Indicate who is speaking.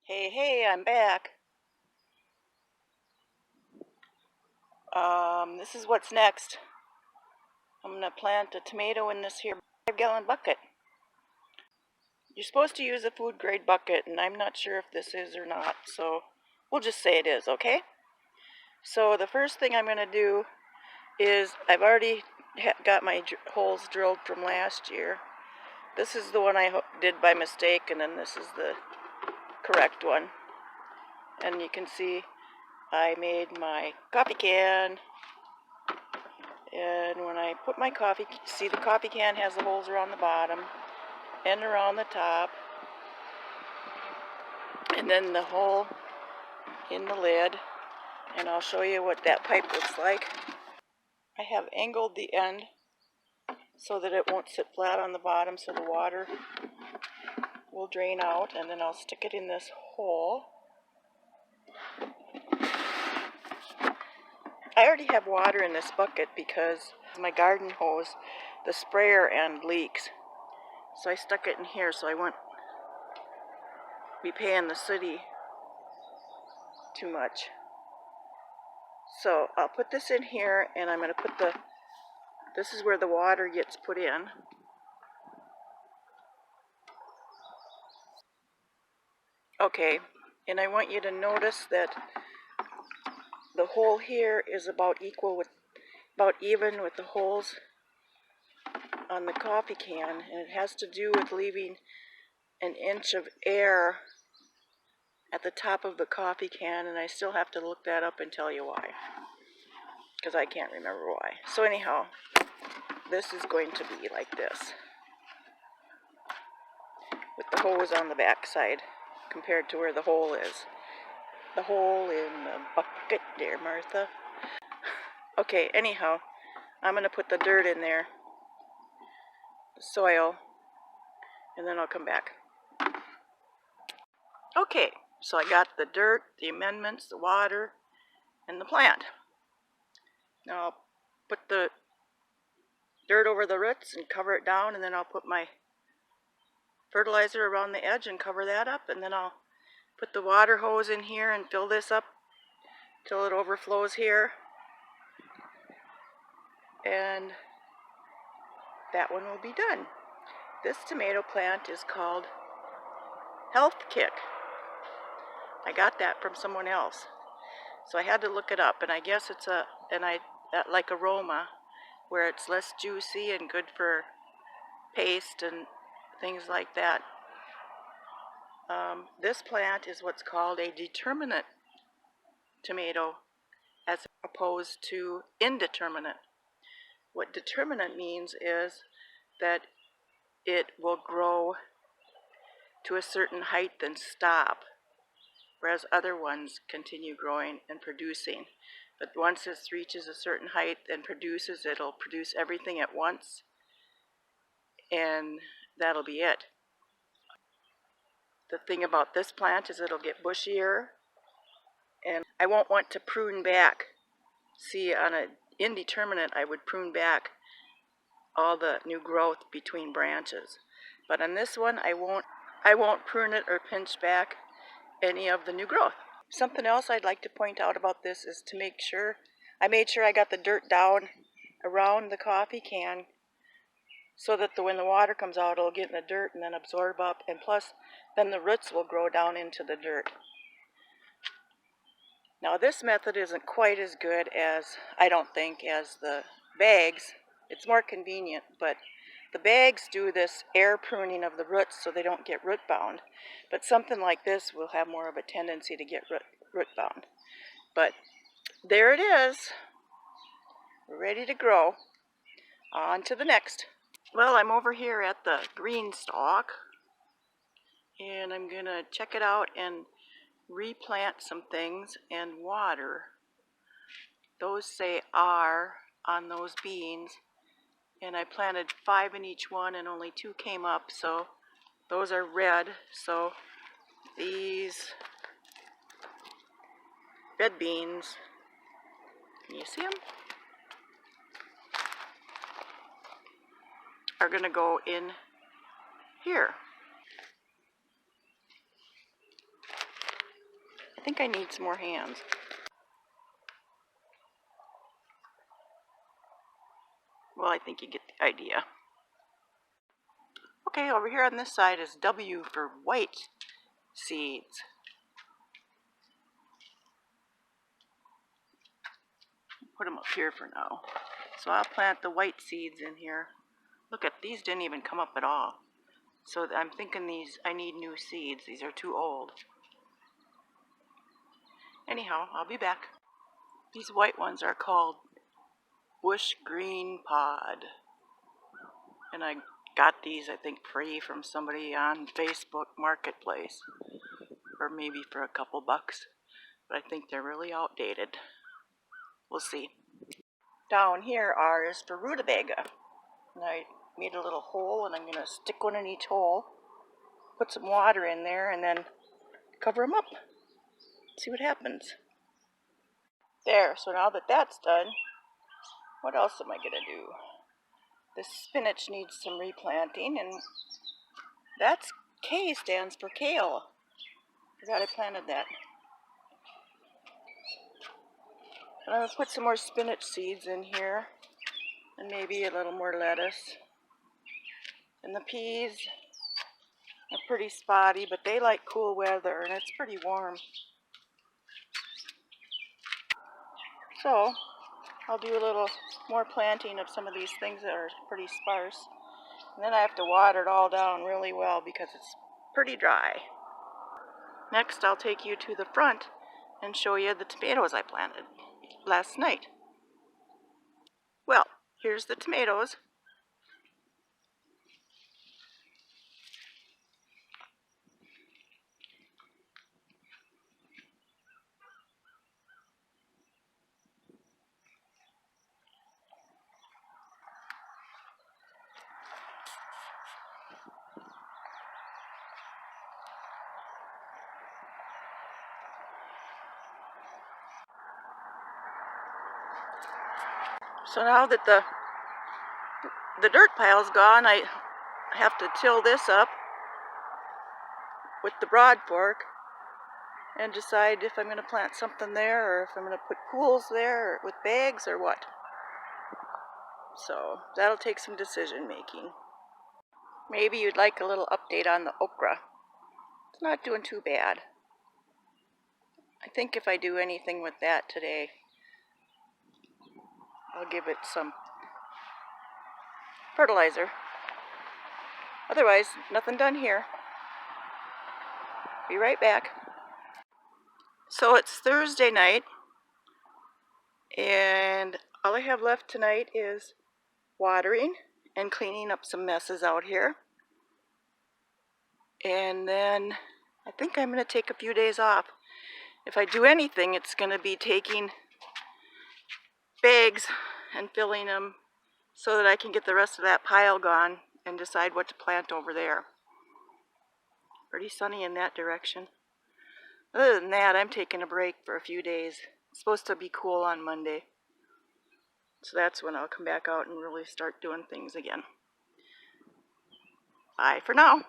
Speaker 1: Hey, I'm back. This is what's next. I'm going to plant a tomato in this here 5-gallon bucket. You're supposed to use a food grade bucket, and I'm not sure if this is or not, so we'll just say it is, okay? So the first thing I'm going to do is I've already got my holes drilled from last year. This is the one I did by mistake, and then this is the correct one. And you can see I made my coffee can. And when I put my coffee, see the coffee can has the holes around the bottom and around the top, and then the hole in the lid, and I'll show you what that pipe looks like. I have angled the end so that it won't sit flat on the bottom, so the water will drain out, and then I'll stick it in this hole. I already have water in this bucket because my garden hose, the sprayer end leaks. So I stuck it in here so I won't be paying the city too much. So I'll put this in here, and I'm going to put this is where the water gets put in. Okay, and I want you to notice that the hole here is about even with the holes on the coffee can, and it has to do with leaving an inch of air at the top of the coffee can, and I still have to look that up and tell you why, because I can't remember why. So anyhow, this is going to be like this, with the hose on the back side compared to where the hole is. The hole in the bucket there, Martha. Okay, anyhow, I'm going to put the dirt in there, the soil, and then I'll come back. Okay, so I got the dirt, the amendments, the water, and the plant. Now I'll put the dirt over the roots and cover it down, and then I'll put my fertilizer around the edge and cover that up, and then I'll put the water hose in here and fill this up till it overflows here. And that one will be done. This tomato plant is called Health Kick. I got that from someone else, so I had to look it up, and I guess it's like aroma, where it's less juicy and good for paste and things like that. This plant is what's called a determinate tomato, as opposed to indeterminate. What determinate means is that it will grow to a certain height and stop, whereas other ones continue growing and producing. But once it reaches a certain height and produces, it'll produce everything at once, and that'll be it. The thing about this plant is it'll get bushier, and I won't want to prune back. See, on an indeterminate, I would prune back all the new growth between branches. But on this one, I won't prune it or pinch back any of the new growth. Something else I'd like to point out about this is to make sure, I made sure I got the dirt down around the coffee can so that when the water comes out, it'll get in the dirt and then absorb up, and plus then the roots will grow down into the dirt. Now this method isn't quite as good as, I don't think, as the bags. It's more convenient, but the bags do this air pruning of the roots so they don't get root bound. But something like this will have more of a tendency to get root bound. But there it is. We're ready to grow. On to the next. Well, I'm over here at the Greenstalk, and I'm going to check it out and replant some things and water. Those say R on those beans, and I planted 5 in each one and only 2 came up, so those are red. So these red beans, can you see them? Are going to go in here. think I need some more hands. Well, I think you get the idea. Okay, over here on this side is W for white seeds. Put them up here for now. So I'll plant the white seeds in here. Look at these, didn't even come up at all. So I'm thinking I need new seeds. These are too old. Anyhow, I'll be back. These white ones are called Bush Green Pod. And I got these, I think, free from somebody on Facebook Marketplace. Or maybe for a couple bucks. But I think they're really outdated. We'll see. Down here is for rutabaga. And I made a little hole, and I'm going to stick one in each hole. Put some water in there, and then cover them up. See what happens. There, so now that that's done, what else am I going to do? This spinach needs some replanting, and that's K stands for kale. Forgot I planted that. And I'm going to put some more spinach seeds in here, and maybe a little more lettuce. And the peas are pretty spotty, but they like cool weather, and it's pretty warm. So I'll do a little more planting of some of these things that are pretty sparse. And then I have to water it all down really well because it's pretty dry. Next, I'll take you to the front and show you the tomatoes I planted last night. Well, here's the tomatoes. So now that the dirt pile's gone, I have to till this up with the broad fork and decide if I'm going to plant something there or if I'm going to put pools there with bags or what. So that'll take some decision making. Maybe you'd like a little update on the okra. It's not doing too bad. I think if I do anything with that today, I'll give it some fertilizer. Otherwise, nothing done here. Be right back. So it's Thursday night, and all I have left tonight is watering and cleaning up some messes out here. And then I think I'm going to take a few days off. If I do anything, it's going to be taking bags and filling them so that I can get the rest of that pile gone and decide what to plant over there. Pretty sunny in that direction. Other than that, I'm taking a break for a few days. It's supposed to be cool on Monday. So that's when I'll come back out and really start doing things again. Bye for now.